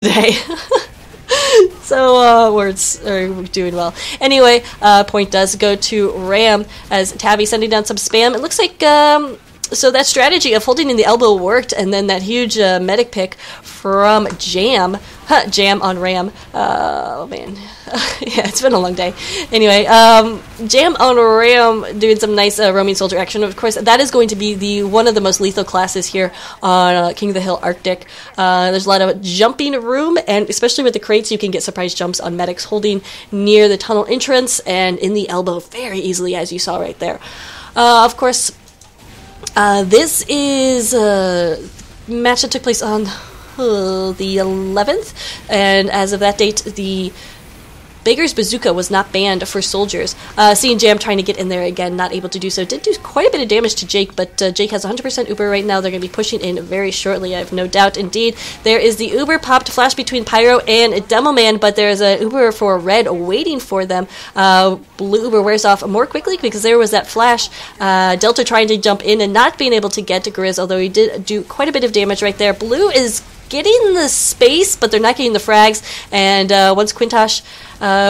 today. So words are doing well. Anyway, point does go to Ram as Tabby sending down some spam. It looks like so that strategy of holding in the elbow worked, and then that huge medic pick from Jam. Jam on Ram. Oh man. Yeah, it's been a long day. Anyway, Jam on Ram doing some nice roaming soldier action. Of course, that is going to be one of the most lethal classes here on King of the Hill Arctic. There's a lot of jumping room, and especially with the crates, you can get surprise jumps on medics holding near the tunnel entrance and in the elbow very easily, as you saw right there. Of course, this is a match that took place on the 11th, and as of that date, the Baker's Bazooka was not banned for soldiers. Seeing Jam trying to get in there again, not able to do so. Did do quite a bit of damage to Jake, but Jake has 100% Uber right now. They're going to be pushing in very shortly, I have no doubt. Indeed, there is the Uber popped flash between Pyro and Demo Man, but there's an Uber for Red waiting for them. Blue Uber wears off more quickly because there was that flash. Delta trying to jump in and not being able to get to Grizz, although he did do quite a bit of damage right there. Blue is getting the space, but they're not getting the frags, and once Quintosh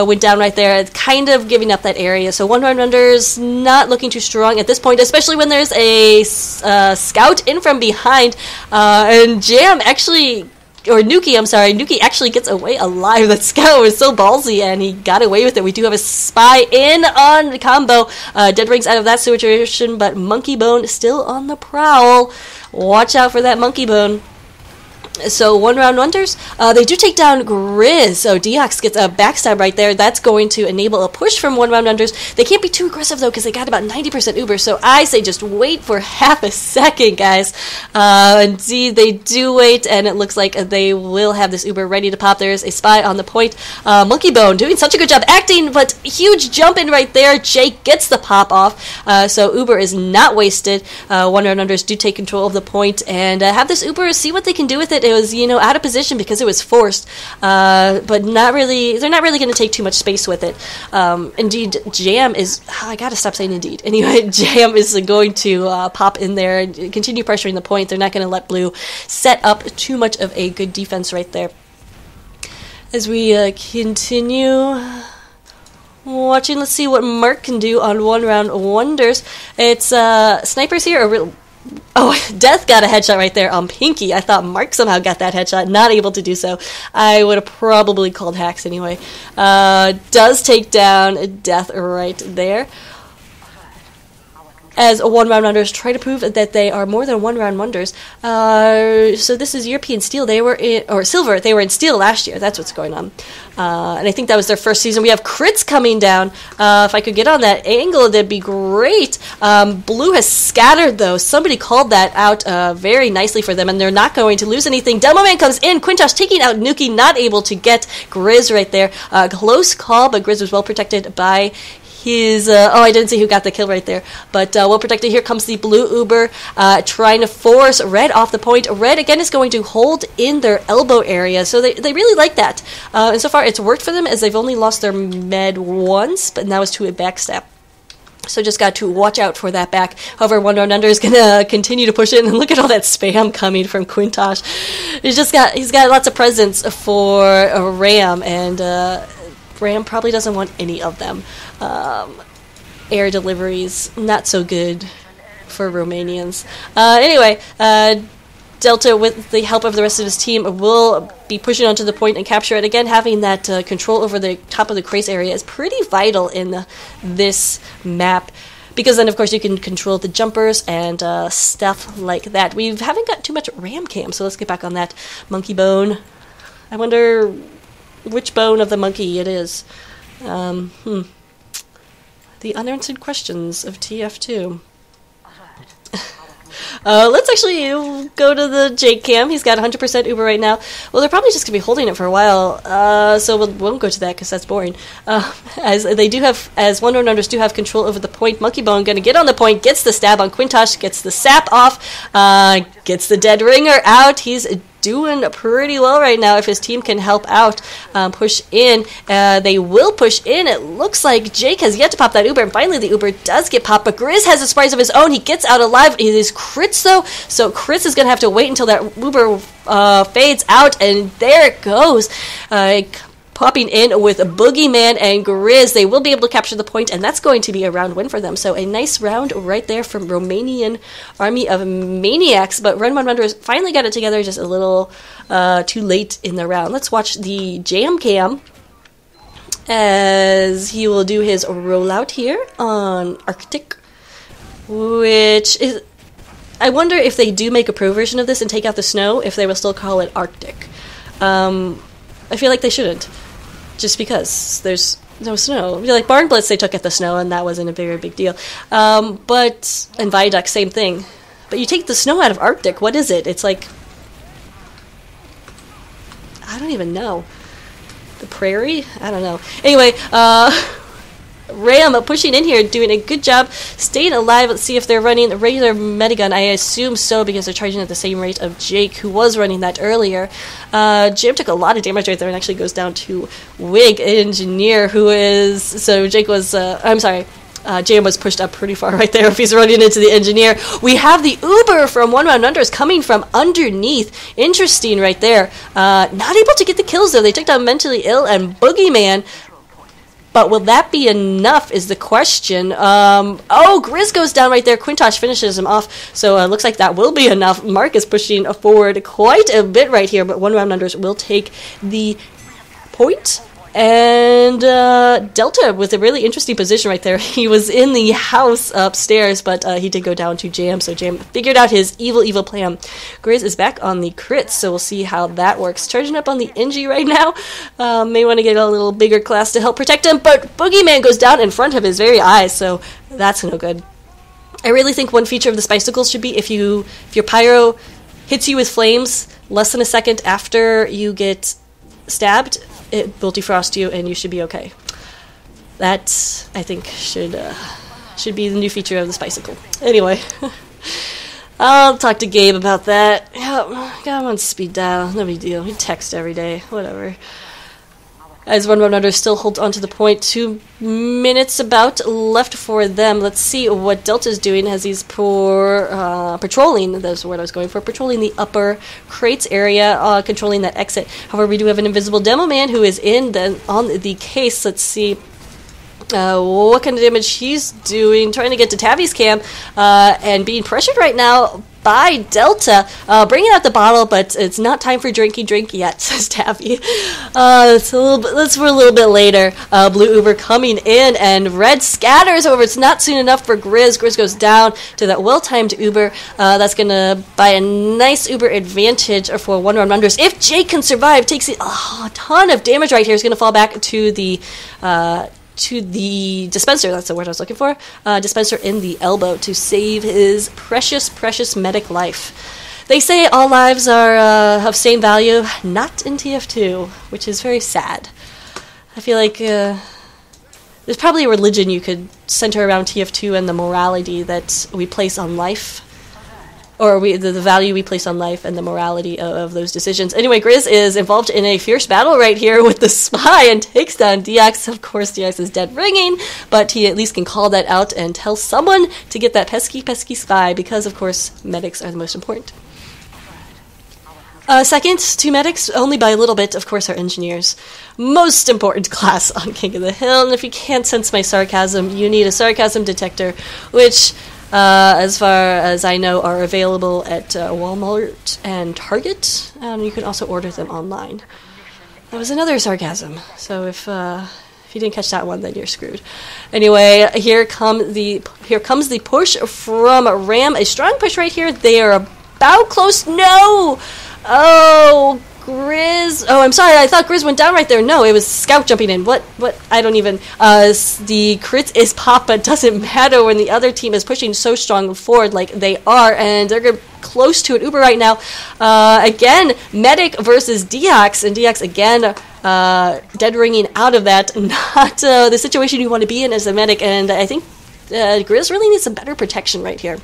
went down right there, it's kind of giving up that area. So one round under's not looking too strong at this point, especially when there's a scout in from behind, and Jam actually, or Nuki, I'm sorry, Nuki actually gets away alive. That scout was so ballsy, and he got away with it. We do have a spy in on the combo. Dead Rings out of that situation, but Monkey Bone still on the prowl. Watch out for that Monkey Bone. So one round wonders, they do take down Grizz, so Deox gets a backstab right there. That's going to enable a push from one round wonders. They can't be too aggressive though, because they got about 90% Uber, so I say just wait for half a second, guys. Indeed, they do wait, and it looks like they will have this Uber ready to pop. There's a spy on the point. Monkey Bone doing such a good job acting, but huge jump in right there. Jake gets the pop off, so Uber is not wasted. One round wonders do take control of the point, and have this Uber see what they can do with it. It was, out of position because it was forced, but not really. They're not really going to take too much space with it. Indeed, Jam is. I gotta stop saying indeed. Anyway, Jam is going to pop in there and continue pressuring the point. They're not going to let Blue set up too much of a good defense right there. As we continue watching, let's see what Mark can do on one round wonders. It's snipers here. Oh, Death got a headshot right there on Pinky. I thought Mark somehow got that headshot, not able to do so. I would have probably called hacks anyway. Does take down Death right there. As one-round wonders try to prove that they are more than one-round wonders. So this is European Steel. They were in, or Silver. They were in Steel last year. That's what's going on. And I think that was their first season. We have crits coming down. If I could get on that angle, that'd be great. Blue has scattered, though. Somebody called that out very nicely for them, and they're not going to lose anything. Demo Man comes in. Quintosh taking out Nuki, not able to get Grizz right there. Close call, but Grizz was well protected by his, I didn't see who got the kill right there, but well protected. Here comes the Blue Uber, trying to force Red off the point. Red, again, is going to hold in their elbow area, so they really like that. And so far, it's worked for them, as they've only lost their med once, but now it's to a backstab. So just got to watch out for that back. However, one round under is going to continue to push in, and look at all that spam coming from Quintosh. He's got lots of presents for Ram, and Ram probably doesn't want any of them. Air deliveries, not so good for Romanians. Anyway, Delta, with the help of the rest of his team, will be pushing onto the point and capture it. Again, having that control over the top of the crates area is pretty vital in this map, because then, of course, you can control the jumpers and stuff like that. We haven't got too much Ram cam, so let's get back on that. Monkey Bone. I wonder which bone of the monkey it is. The unanswered questions of TF2. Let's actually go to the Jake cam. He's got 100% Uber right now. Well, they're probably just going to be holding it for a while, so we won't go to that because that's boring. As they do have, as one round do have control over the point. Monkey Bone going to get on the point, gets the stab on Quintosh, gets the sap off, gets the dead ringer out. He's doing pretty well right now if his team can help out, push in. They will push in. It looks like Jake has yet to pop that Uber, and finally the Uber does get popped, but Grizz has a surprise of his own. He gets out alive. It is crits, though, so Chris is going to have to wait until that Uber fades out, and there it goes. Popping in with a Boogeyman and Grizz. They will be able to capture the point, and that's going to be a round win for them. So a nice round right there from Romanian army of Maniacs. But Run One Wonders finally got it together, just a little too late in the round. Let's watch the Jam Cam as he will do his rollout here on Arctic, which is... I wonder if they do make a pro version of this and take out the snow, if they will still call it Arctic. I feel like they shouldn't, just because there's no snow. I feel like Barn Blitz, they took out the snow, and that wasn't a very big deal. And Viaduct, same thing. But you take the snow out of Arctic, what is it? It's like... I don't even know. The prairie? I don't know. Anyway, Ram pushing in here, doing a good job, staying alive. Let's see if they're running a regular Medigun. I assume so, because they're charging at the same rate of Jake, who was running that earlier. Jam took a lot of damage right there and actually goes down to Wig Engineer, who is... So Jake was... I'm sorry. Jam was pushed up pretty far right there if he's running into the Engineer. We have the Uber from One Round Unders coming from underneath. Interesting right there. Not able to get the kills, though. They took down Mentally Ill and Boogeyman. But will that be enough is the question. Grizz goes down right there. Quintosh finishes him off. So it looks like that will be enough. Mark is pushing forward quite a bit right here. But One Round Unders will take the point. And Delta with a really interesting position right there. He was in the house upstairs, but he did go down to Jam. So Jam figured out his evil plan. Grizz is back on the crits, so we'll see how that works. Charging up on the NG right now. May want to get a little bigger class to help protect him, but Boogeyman goes down in front of his very eyes, so that's no good. I really think one feature of the Spicicles should be if your pyro hits you with flames less than a second after you get stabbed, it will defrost you and you should be okay. That, I think, should be the new feature of the Spicicle. Anyway, I'll talk to Gabe about that. Yeah, got him on speed dial, no big deal. He texts every day, whatever. As One Round Under still holds on to the point. 2 minutes about left for them. Let's see what Delta's doing as he's patrolling. That's the word I was going for. Patrolling the upper crates area, controlling that exit. However, we do have an invisible demo man who is on the case. Let's see what kind of damage he's doing. Trying to get to Tavi's cam and being pressured right now by Delta, bringing out the bottle, but it's not time for drinky drink yet, says Tavi. That's for a little bit later. Blue Uber coming in, and Red scatters over. It's not soon enough for Grizz. Grizz goes down to that well-timed Uber. That's going to buy a nice Uber advantage for One Round Unders. If Jake can survive, takes a ton of damage right here. He's going to fall back to the dispenser, that's the word I was looking for, dispenser in the elbow to save his precious medic life. They say all lives are of same value, not in TF2, which is very sad. I feel like there's probably a religion you could center around TF2 and the morality that we place on life, or the value we place on life and the morality of those decisions. Anyway, Grizz is involved in a fierce battle right here with the Spy and takes down DX. Of course, DX is dead ringing, but he at least can call that out and tell someone to get that pesky Spy, because, of course, medics are the most important. Second to medics, only by a little bit, of course, are engineers. Most important class on King of the Hill, and if you can't sense my sarcasm, you need a sarcasm detector, which... as far as I know, are available at Walmart and Target. You can also order them online. That was another sarcasm. So if you didn't catch that one, then you're screwed. Anyway, here comes the push from Ram. A strong push right here. They are about close. No! Oh, Grizz. Oh, I'm sorry. I thought Grizz went down right there. No, it was Scout jumping in. What? I don't even... the crit is pop, but doesn't matter when the other team is pushing so strong forward like they are, and they're close to an Uber right now. Again, Medic versus Deox, and Deox again dead ringing out of that. Not the situation you want to be in as a Medic, and I think Grizz really needs some better protection right here.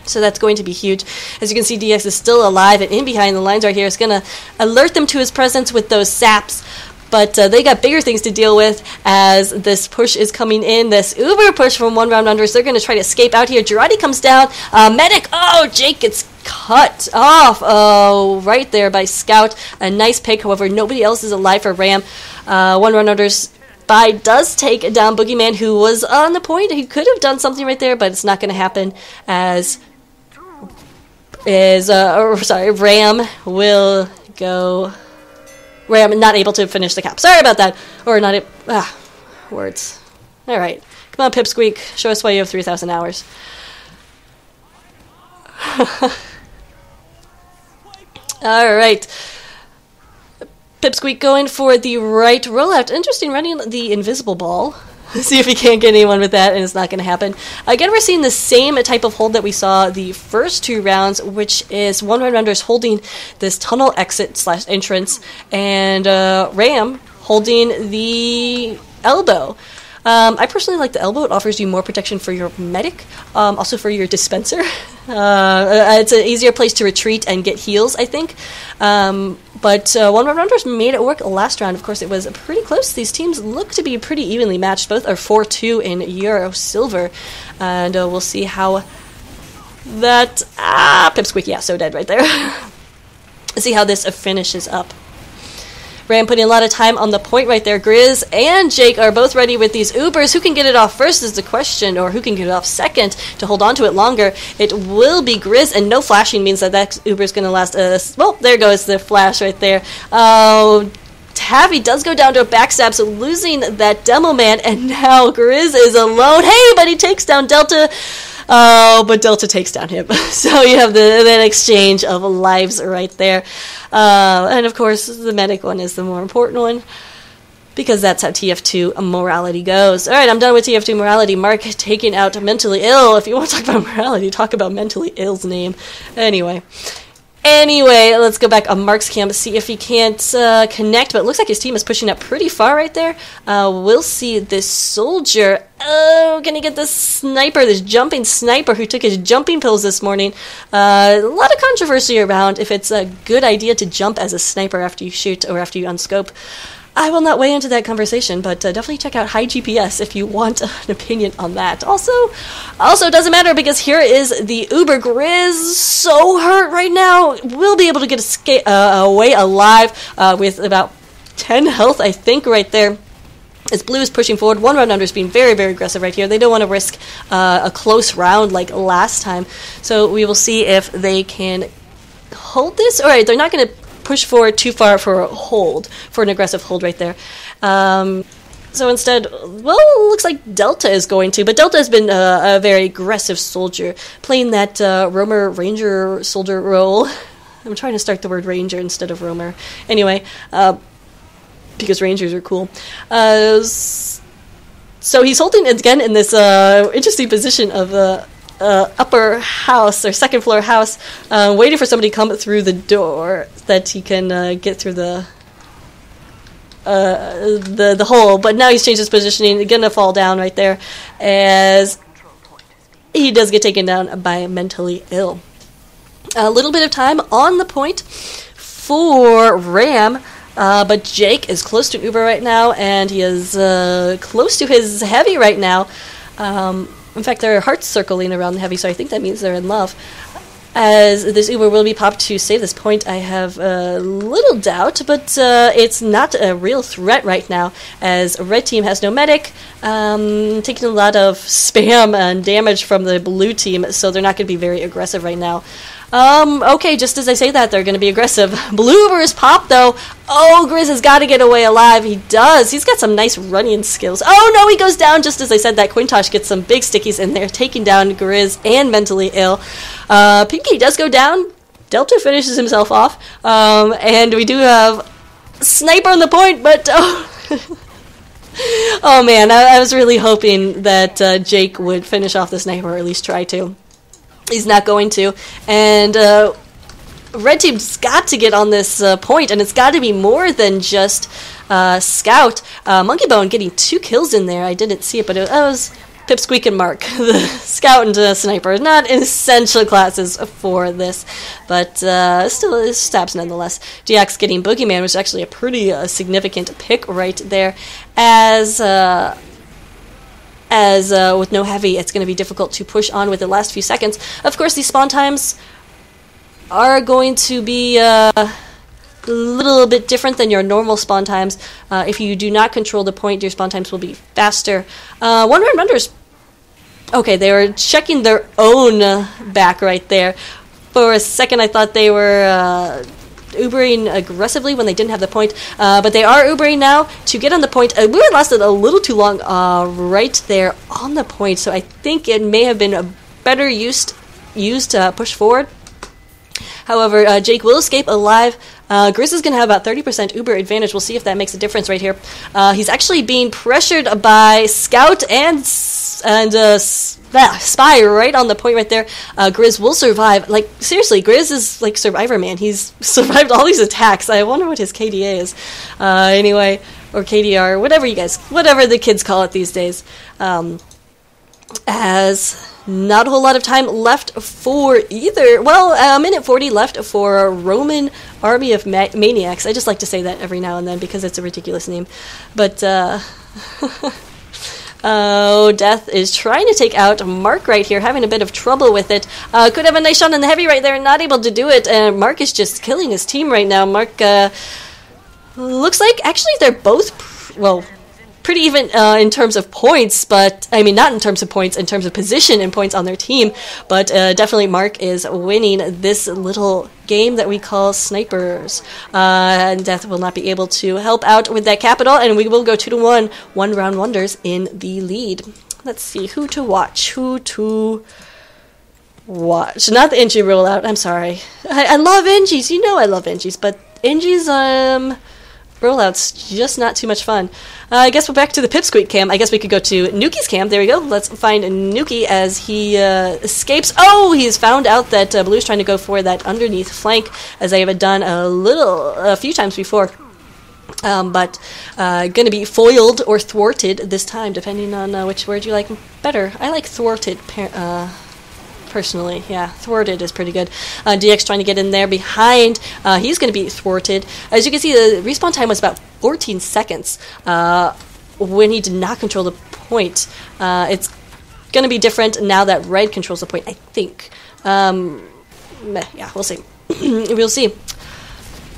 So that's going to be huge. As you can see, DX is still alive and in behind the lines right here. It's going to alert them to his presence with those saps. But they got bigger things to deal with as this push is coming in. This uber push from one round unders. They're going to try to escape out here. Girardi comes down. Medic. Oh, Jake gets cut off. Oh, right there by Scout. A nice pick. However, nobody else is alive for Ram. One round unders. By does take down Boogeyman, who was on the point. He could have done something right there, but it's not going to happen as... Ram will go. Ram not able to finish the cap. Sorry about that. Or not. Words. All right. Come on, Pipsqueak. Show us why you have 3,000 hours. All right. Pipsqueak going for the right rollout. Interesting, running the invisible ball. See if he can't get anyone with that, and it's not going to happen. Again, we're seeing the same type of hold that we saw the first 2 rounds, which is one round unders holding this tunnel exit / entrance, and Ram holding the elbow. I personally like the elbow. It offers you more protection for your medic, also for your dispenser. It's an easier place to retreat and get heals, I think. But one round unders made it work last round. Of course, it was pretty close. These teams look to be pretty evenly matched. Both are 4-2 in Euro Silver. And we'll see how that... Pipsqueak, yeah, so dead right there. See how this finishes up. Ram putting a lot of time on the point right there. Grizz and Jake are both ready with these Ubers. Who can get it off first is the question, or who can get it off second to hold on to it longer. It will be Grizz, and no flashing means that Uber is going to last. Well, there goes the flash right there. Tavi does go down to a backstab, so losing that demo man, and now Grizz is alone. Hey, but he takes down Delta. Oh, but Delta takes down him. So you have that exchange of lives right there. And of course, the medic one is the more important one, because that's how TF2 morality goes. All right, I'm done with TF2 morality. Mark taking out mentally ill. If you want to talk about morality, talk about mentally ill's name. Anyway, let's go back on Mark's camp, see if he can't connect, but it looks like his team is pushing up pretty far right there. We'll see this soldier. Oh, can he get this sniper, this jumping sniper who took his jumping pills this morning? A lot of controversy around if it's a good idea to jump as a sniper after you shoot or after you unscope. I will not weigh into that conversation, but definitely check out High GPS if you want an opinion on that. Also doesn't matter, because here is the Uber. Grizz so hurt right now. Will be able to get away alive with about 10 health, I think, right there. As Blue is pushing forward, one round under is being very, very aggressive right here. They don't want to risk a close round like last time. So we will see if they can hold this. All right, they're not going to push forward too far for a hold, for an aggressive hold right there. So instead, well, it looks like Delta is going to, but Delta has been a very aggressive soldier, playing that roamer ranger soldier role. I'm trying to start the word ranger instead of roamer. Anyway, because rangers are cool. So he's holding again in this interesting position of upper house or second floor house, waiting for somebody to come through the door that he can get through the hole. But now he's changed his positioning, gonna fall down right there as he does get taken down by mentally ill. A little bit of time on the point for Ram. But Jake is close to Uber right now, and he is close to his heavy right now. In fact, there are hearts circling around the heavy, so I think that means they're in love. As this Uber will be popped to save this point, I have little doubt, but it's not a real threat right now, as Red Team has no medic, taking a lot of spam and damage from the Blue Team, so they're not going to be very aggressive right now. Okay, just as I say that, they're going to be aggressive. Blue Uber is popped, though. Oh, Grizz has got to get away alive. He does. He's got some nice running skills. Oh, no, he goes down just as I said that. Quintosh gets some big stickies in there, taking down Grizz and mentally ill. Pinky does go down. Delta finishes himself off. And we do have Sniper on the point, but... Oh, man, I was really hoping that Jake would finish off the Sniper, or at least try to. He's not going to, and Red Team's got to get on this point, and it's got to be more than just Scout. Monkey Bone getting 2 kills in there. I didn't see it, but it was Pipsqueak and Mark, the Scout and Sniper, not essential classes for this, but still stabs nonetheless. DX getting Boogeyman was actually a pretty significant pick right there, as with no heavy, it's going to be difficult to push on with the last few seconds. Of course, these spawn times are going to be a little bit different than your normal spawn times. If you do not control the point, your spawn times will be faster. One round runners. Okay, they were checking their own back right there. For a second, I thought they were Ubering aggressively when they didn't have the point, but they are Ubering now to get on the point. Uber lasted a little too long right there on the point, so I think it may have been a better used to push forward. However, Jake will escape alive. Grizz is going to have about 30% Uber advantage. We'll see if that makes a difference right here. He's actually being pressured by Scout and Spy right on the point right there. Grizz will survive. Like, seriously, Grizz is like Survivor Man. He's survived all these attacks. I wonder what his KDA is. Anyway, or KDR, whatever the kids call it these days. As not a whole lot of time left for either. Well, a minute 40 left for Roman Army of Maniacs. I just like to say that every now and then because it's a ridiculous name. But, oh, Death is trying to take out Mark right here, having a bit of trouble with it. Could have a nice shot on the heavy right there, not able to do it. And Mark is just killing his team right now. Mark, looks like, actually, they're both, pretty even in terms of points, but I mean not in terms of points, in terms of position and points on their team, but definitely Mark is winning this little game that we call Snipers. And Death will not be able to help out with that capital, and we will go 2-1, one round wonders in the lead. Let's see, who to watch. Not the NG rollout, I'm sorry. I love NGs, you know I love NGs, but NGs, rollout's just not too much fun. I guess we're back to the Pipsqueak cam. I guess we could go to Nuki's cam. There we go. Let's find Nuki as he escapes. Oh, he's found out that Blue's trying to go for that underneath flank, as they have done a few times before. But going to be foiled or thwarted this time, depending on which word you like better. I like thwarted personally. Yeah, thwarted is pretty good. DX trying to get in there behind. He's going to be thwarted. As you can see, the respawn time was about 14 seconds when he did not control the point. It's going to be different now that Red controls the point, I think. Yeah, we'll see. We'll see.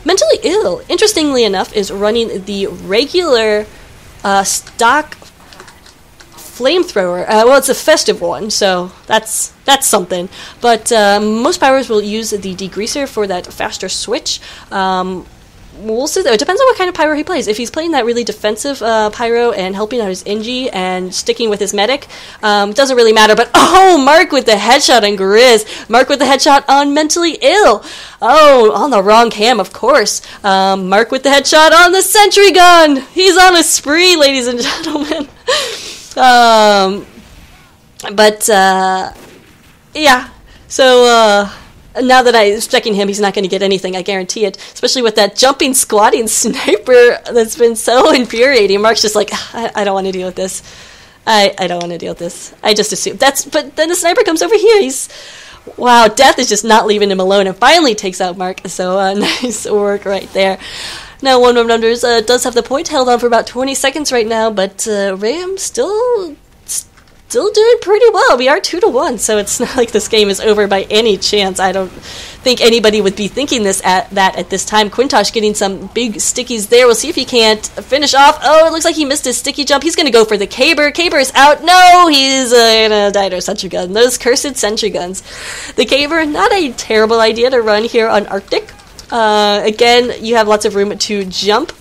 Mentally Ill, interestingly enough, is running the regular stock flamethrower. Well, it's a festive one, so that's something. But most pyros will use the degreaser for that faster switch. We'll see though. It depends on what kind of pyro he plays. If he's playing that really defensive pyro and helping out his NG and sticking with his medic, doesn't really matter. But Mark with the headshot on Grizz. Mark with the headshot on Mentally Ill. Oh, on the wrong cam, of course. Mark with the headshot on the sentry gun. He's on a spree, ladies and gentlemen. Yeah. So, now that I'm checking him, he's not going to get anything, I guarantee it. Especially with that jumping, squatting sniper that's been so infuriating. Mark's just like, I don't want to deal with this. I don't want to deal with this. I just assume. But then the sniper comes over here. Wow, Death is just not leaving him alone and finally takes out Mark. So, nice work right there. Now, One Room Numbers does have the point, held on for about 20 seconds right now, but Ram still doing pretty well. We are 2-1, so it's not like this game is over by any chance. I don't think anybody would be thinking at this time. Quintosh getting some big stickies there. We'll see if he can't finish off. Oh, it looks like he missed his sticky jump. He's going to go for the Caber. Caber is out. No, he's going to die to a sentry gun. Those cursed sentry guns. The Caber, not a terrible idea to run here on Arctic. Again, you have lots of room to jump.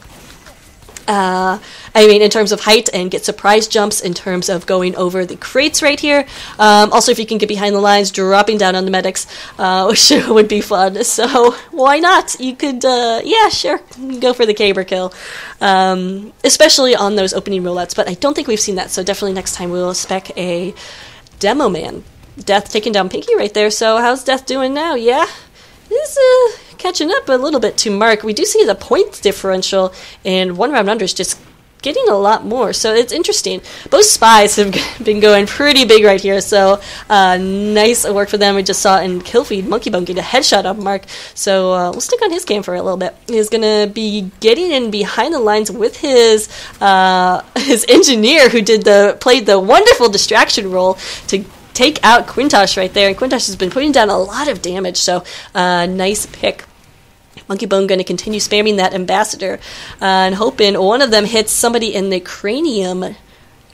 I mean, in terms of height and get surprise jumps, in terms of going over the crates right here. Also, if you can get behind the lines, dropping down on the medics, which would be fun. So, why not? You could, yeah, sure, go for the Caber kill. Especially on those opening rollouts, but I don't think we've seen that, so definitely next time we'll spec a Demo Man. Death taking down Pinky right there, so how's Death doing now? Yeah? He's catching up a little bit to Mark. We do see the points differential in One Round Unders just getting a lot more, so it's interesting. Both spies have been going pretty big right here, so nice work for them. We just saw in Killfeed, Monkey Bone get a headshot up Mark, so we'll stick on his cam for a little bit. He's going to be getting in behind the lines with his engineer who played the wonderful distraction role to take out Quintosh right there, and Quintosh has been putting down a lot of damage, so nice pick. Monkey Bone going to continue spamming that ambassador and hoping one of them hits somebody in the cranium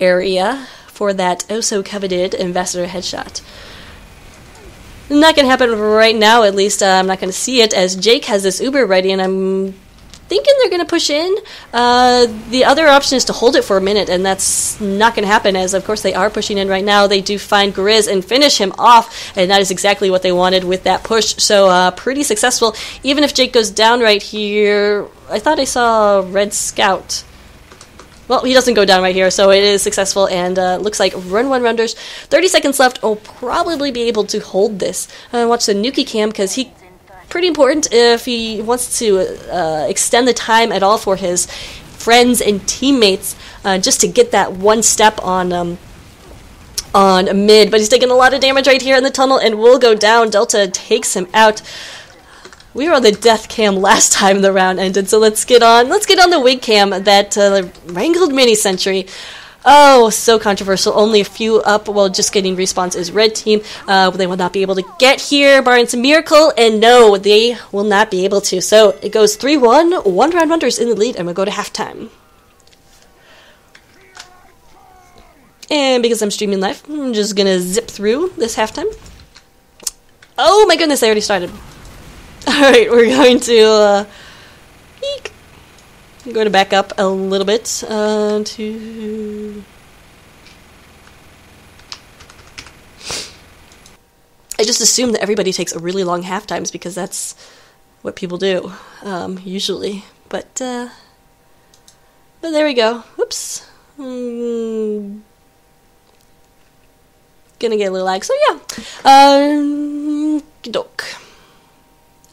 area for that oh-so-coveted ambassador headshot. Not going to happen right now, at least. I'm not going to see it, as Jake has this Uber ready, and I'm thinking they're going to push in. The other option is to hold it for a minute, and that's not going to happen, as of course they are pushing in right now. They do find Grizz and finish him off, and that is exactly what they wanted with that push. So pretty successful. Even if Jake goes down right here, I thought I saw Red Scout. Well, he doesn't go down right here, so it is successful, and looks like run one rounders. 30 seconds left. Will probably be able to hold this. Watch the Nuki cam, because he pretty important if he wants to extend the time at all for his friends and teammates, just to get that one step on mid. But he's taking a lot of damage right here in the tunnel and will go down. Delta takes him out. We were on the death cam last time the round ended, so let's get on the wig cam that wrangled Mini Sentry. Oh, so controversial. Only a few up. Well, just getting respawns is red team. They will not be able to get here, barring some miracle. And no, they will not be able to. So it goes 3-1. One round wonders in the lead, and we'll go to halftime. And because I'm streaming live, I'm just going to zip through this halftime. Oh my goodness, I already started. Alright, we're going to eek. I'm going to back up a little bit to... I just assume that everybody takes a really long half times because that's what people do, usually. But there we go. Whoops. Gonna get a little lag, so yeah. Doke.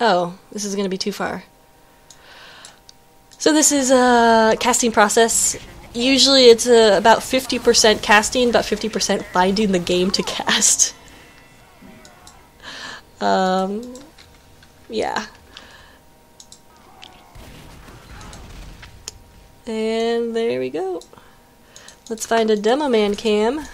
Oh, this is gonna be too far. So this is a casting process. Usually it's about 50% casting, about 50% finding the game to cast. Yeah. And there we go. Let's find a Demo Man cam.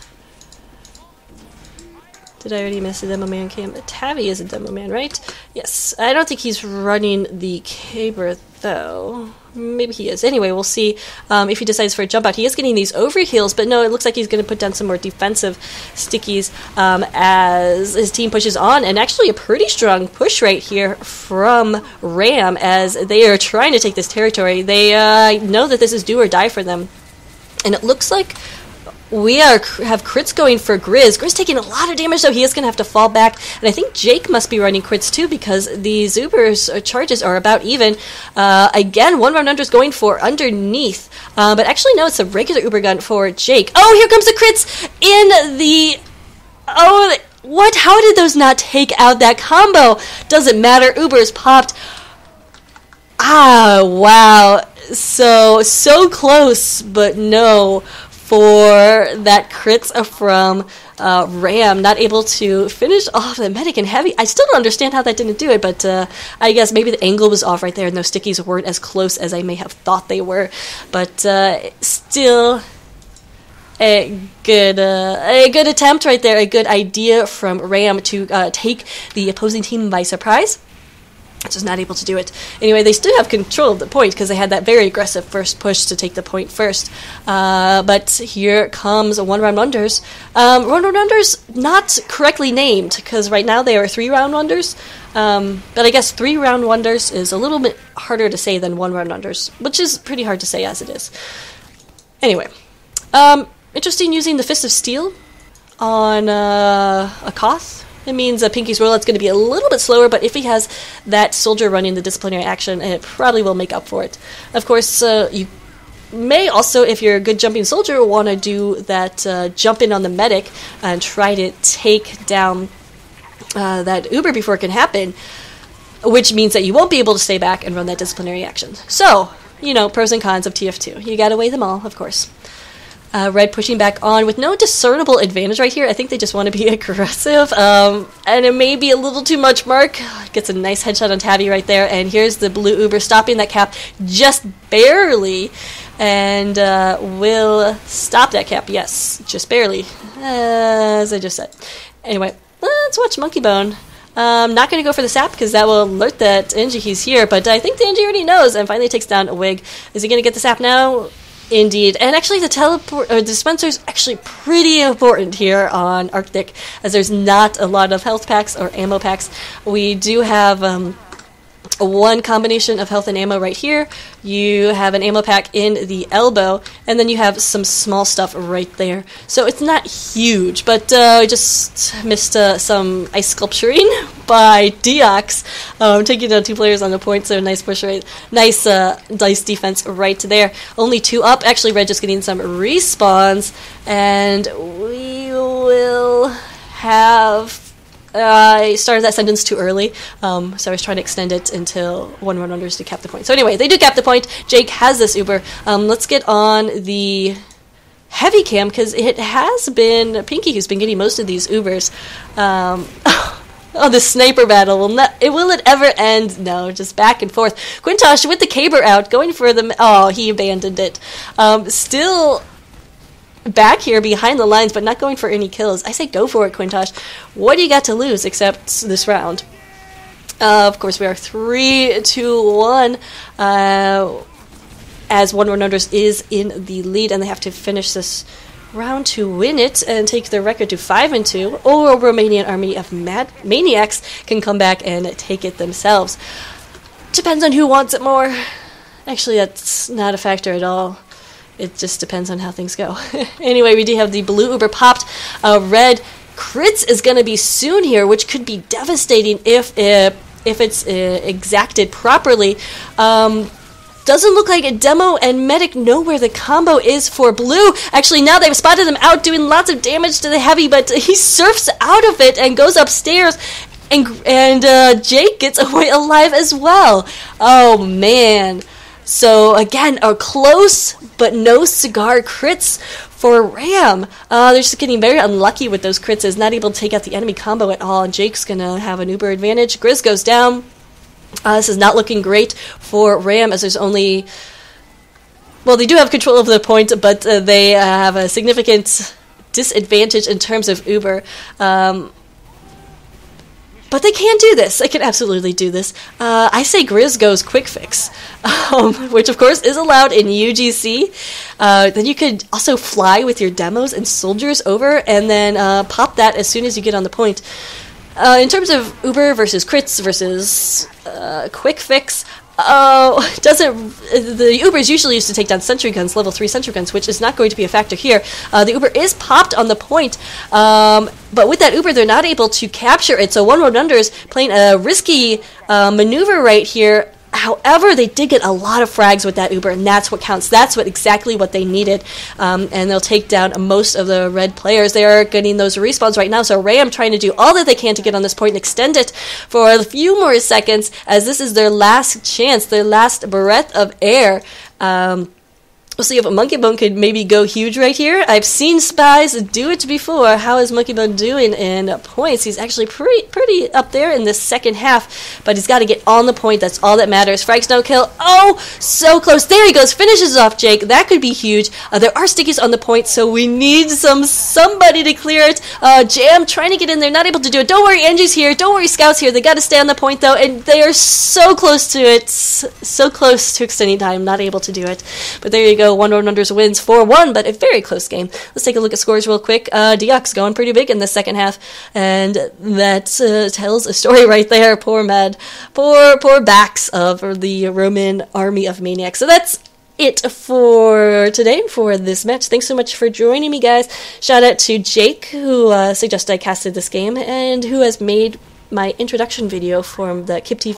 Did I already miss a Demo Man cam? Tavi is a Demo Man, right? Yes. I don't think he's running the Caber, though. Maybe he is. Anyway, we'll see if he decides for a jump out. He is getting these overheals, but no, it looks like he's going to put down some more defensive stickies as his team pushes on. And actually a pretty strong push right here from Ram as they are trying to take this territory. They know that this is do or die for them. And it looks like we have crits going for Grizz. Grizz taking a lot of damage, though. He is going to have to fall back. And I think Jake must be running crits, too, because these Uber's charges are about even. Again, one round under is going for underneath. But actually, no, it's a regular Uber gun for Jake. Oh, here comes the crits in the... Oh, what? How did those not take out that combo? Doesn't matter. Uber's popped. Ah, wow. So close, but no. For that crits from Ram, not able to finish off the medic and heavy. I still don't understand how that didn't do it, but I guess maybe the angle was off right there and those stickies weren't as close as I may have thought they were. But still a good attempt right there, a good idea from Ram to take the opposing team by surprise. Just not able to do it. Anyway, they still have control of the point because they had that very aggressive first push to take the point first. But here comes one round wonders. Round wonders not correctly named because right now they are 3 round wonders. But I guess 3 round wonders is a little bit harder to say than 1 round wonders, which is pretty hard to say as it is. Anyway, interesting using the Fist of Steel on a Koth. It means Pinky's rollout's going to be a little bit slower, but if he has that soldier running the disciplinary action, it probably will make up for it. Of course, you may also, if you're a good jumping soldier, want to do that jump in on the medic and try to take down that Uber before it can happen, which means that you won't be able to stay back and run that disciplinary action. So, you know, pros and cons of TF2. You gotta weigh them all, of course. Red pushing back on with no discernible advantage right here. I think they just want to be aggressive. And it may be a little too much. Mark gets a nice headshot on Tabby right there. And here's the blue Uber stopping that cap just barely. And will stop that cap. Yes, just barely. As I just said. Anyway, let's watch Monkey Bone. Not going to go for the sap because that will alert that Angie he's here. But I think the Angie already knows and finally takes down a Wig. Is he going to get the sap now? Indeed. And actually the dispenser is actually pretty important here on Arctic, as there's not a lot of health packs or ammo packs. We do have one combination of health and ammo right here. You have an ammo pack in the elbow, and then you have some small stuff right there. So it's not huge, but I just missed some ice sculpturing by Deox, taking down 2 players on the point. So nice push right, nice dice defense right there. Only 2 up. Actually, Red just getting some respawns, and we will have. I started that sentence too early, so I was trying to extend it until 1 1-unders to cap the point. So anyway, they do cap the point. Jake has this Uber. Let's get on the heavy cam, because it has been Pinky who's been getting most of these Ubers. Oh, the sniper battle. Will it ever end? No, just back and forth. Quintosh with the caber out, going for the... Oh, he abandoned it. Still... back here behind the lines, but not going for any kills. I say go for it, Quintosh. What do you got to lose except this round? Of course, we are 3-2-1, as 1 1-unders is in the lead, and they have to finish this round to win it and take their record to 5-2, or Romanian army of Maniacs can come back and take it themselves. Depends on who wants it more. Actually, that's not a factor at all. It just depends on how things go. Anyway, we do have the blue Uber popped. Red crits is going to be soon here, which could be devastating if it's exacted properly. Doesn't look like a Demo and Medic know where the combo is for blue. Actually, now they've spotted him out doing lots of damage to the heavy, but he surfs out of it and goes upstairs. And Jake gets away alive as well. Oh, man. So, again, a close but no cigar crits for Ram. They're just getting very unlucky with those crits, as not able to take out the enemy combo at all. And Jake's going to have an Uber advantage. Grizz goes down. This is not looking great for Ram, as there's only... Well, they do have control of the point, but they have a significant disadvantage in terms of Uber. But they can do this. They can absolutely do this. I say Grizz goes quick fix, which of course is allowed in UGC. Then you could also fly with your demos and soldiers over, and then pop that as soon as you get on the point. In terms of Uber versus crits versus quick fix, the Uber is usually used to take down sentry guns, level 3 sentry guns, which is not going to be a factor here. The Uber is popped on the point, but with that Uber, they're not able to capture it. So 1 1-unders playing a risky maneuver right here. However, they did get a lot of frags with that Uber, and that's what counts. That's exactly what they needed, and they'll take down most of the red players. They are getting those respawns right now, so Ram trying to do all that they can to get on this point and extend it for a few more seconds, as this is their last chance, their last breath of air. We'll see if Monkey Bone could maybe go huge right here. I've seen Spies do it before. How is Monkey Bone doing in points? He's actually pretty up there in this second half, but he's got to get on the point. That's all that matters. Frags no kill. Oh, so close. There he goes. Finishes off Jake. That could be huge. There are stickies on the point, so we need somebody to clear it. Jam trying to get in there, not able to do it. Don't worry, Angie's here. Don't worry, Scout's here. They got to stay on the point, though, and they are so close to it. So close to extending time. Not able to do it. But there you go. 1 1-unders wins 4-1, but a very close game. Let's take a look at scores real quick. Deox going pretty big in the second half, and that tells a story right there. Poor backs of the Roman army of Maniacs. So that's it for today, for this match. Thanks so much for joining me, guys. Shout out to Jake, who suggested I casted this game, and who has made my introduction video from the Kip TV